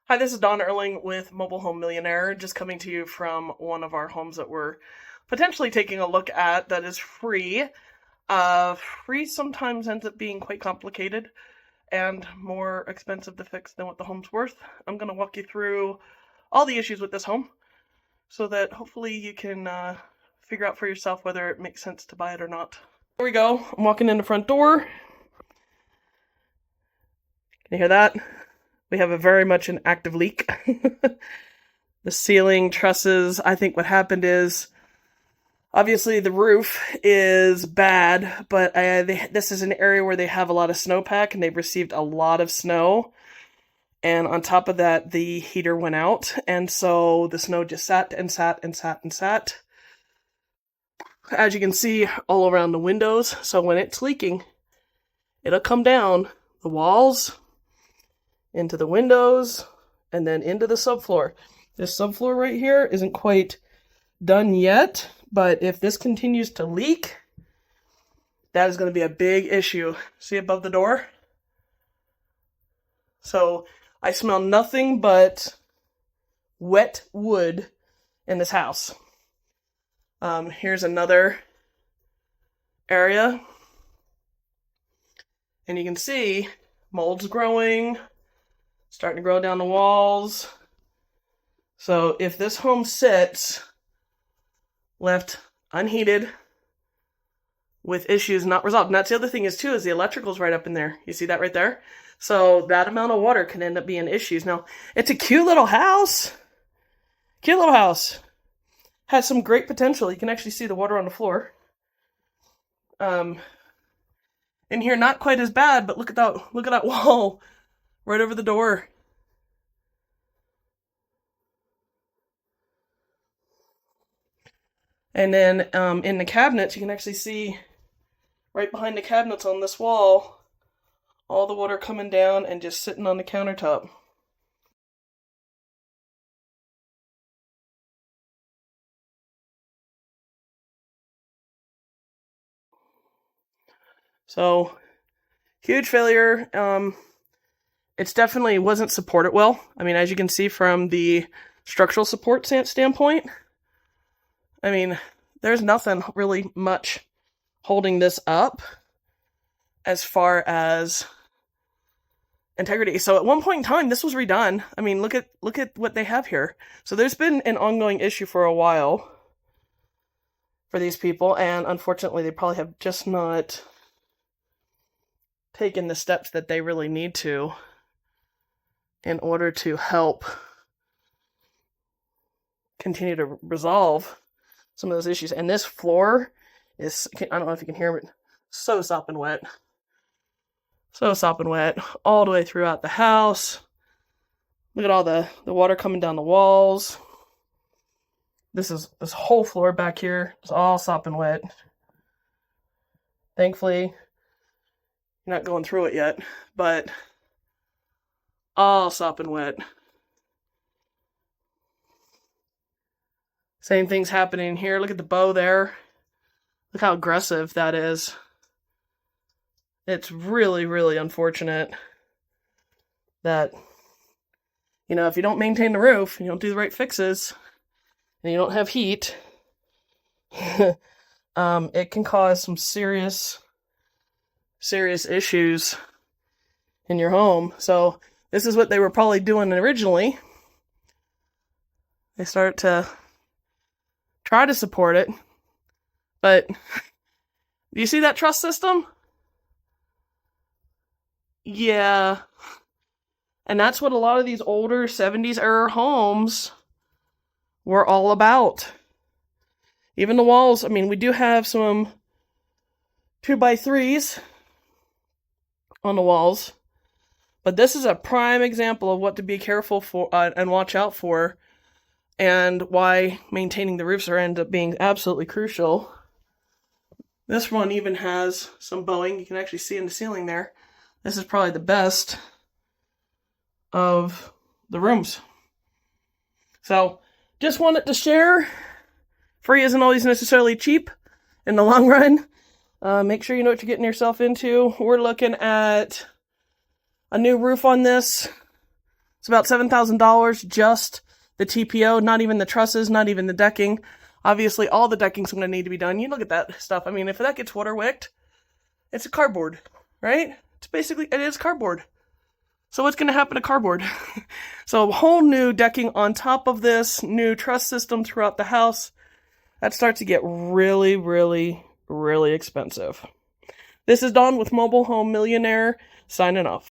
Hi, this is Dawn Erling with Mobile Home Millionaire, just coming to you from one of our homes that we're potentially taking a look at that is free. Free sometimes ends up being quite complicated and more expensive to fix than what the home's worth. I'm going to walk you through all the issues with this home so that hopefully you can figure out for yourself whether it makes sense to buy it or not. Here we go. I'm walking in the front door. Can you hear that? We have a very much an active leak. The ceiling trusses, I think what happened is, obviously the roof is bad, but this is an area where they have a lot of snowpack and they've received a lot of snow. And on top of that, the heater went out. And so the snow just sat and sat and sat and sat. As you can see, all around the windows. So when it's leaking, it'll come down the walls, into the windows, and then into the subfloor. This subfloor right here isn't quite done yet, but if this continues to leak, that is going to be a big issue. See above the door? So I smell nothing but wet wood in this house. Here's another area, and you can see mold's growing, starting to grow down the walls. So if this home sits left unheated with issues not resolved, and that's the other thing is too, is the electrical's right up in there. You see that right there? So that amount of water can end up being issues. Now, it's a cute little house. Cute little house. Has some great potential. You can actually see the water on the floor. In here, not quite as bad, but look at that wall right over the door. And then in the cabinets, you can actually see right behind the cabinets on this wall, all the water coming down and just sitting on the countertop. So, huge failure. It's definitely wasn't supported well. I mean, as you can see from the structural support standpoint, I mean, there's nothing really much holding this up as far as integrity. So at one point in time, this was redone. I mean, look at what they have here. So there's been an ongoing issue for a while for these people, and unfortunately, they probably have just not taken the steps that they really need to in order to help continue to resolve some of those issues. And this floor is, I don't know if you can hear it, so sopping wet. So sopping wet all the way throughout the house. Look at all the water coming down the walls. This whole floor back here is all sopping wet. Thankfully, you're not going through it yet, but all sopping wet. Same thing's happening here. Look at the bow there. Look how aggressive that is. It's really, really unfortunate that, you know, if you don't maintain the roof and you don't do the right fixes and you don't have heat, it can cause some serious issues in your home. So this is what they were probably doing originally. They start to try to support it, but do you see that truss system? Yeah. And that's what a lot of these older 70s era homes were all about. Even the walls, I mean, we do have some 2x3s on the walls, but this is a prime example of what to be careful for and watch out for, and why maintaining the roofs ends up being absolutely crucial. This one even has some bowing. You can actually see in the ceiling there. This is probably the best of the rooms. So, just wanted to share. Free isn't always necessarily cheap in the long run. Make sure you know what you're getting yourself into. We're looking at a new roof on this. It's about $7,000 just the TPO, not even the trusses, not even the decking. Obviously, all the decking's going to need to be done. You look at that stuff. I mean, if that gets water wicked, it's a cardboard, right? It is cardboard. So what's going to happen to cardboard? So a whole new decking on top of this, new truss system throughout the house. That starts to get really, really, really expensive. This is Dawn with Mobile Home Millionaire, signing off.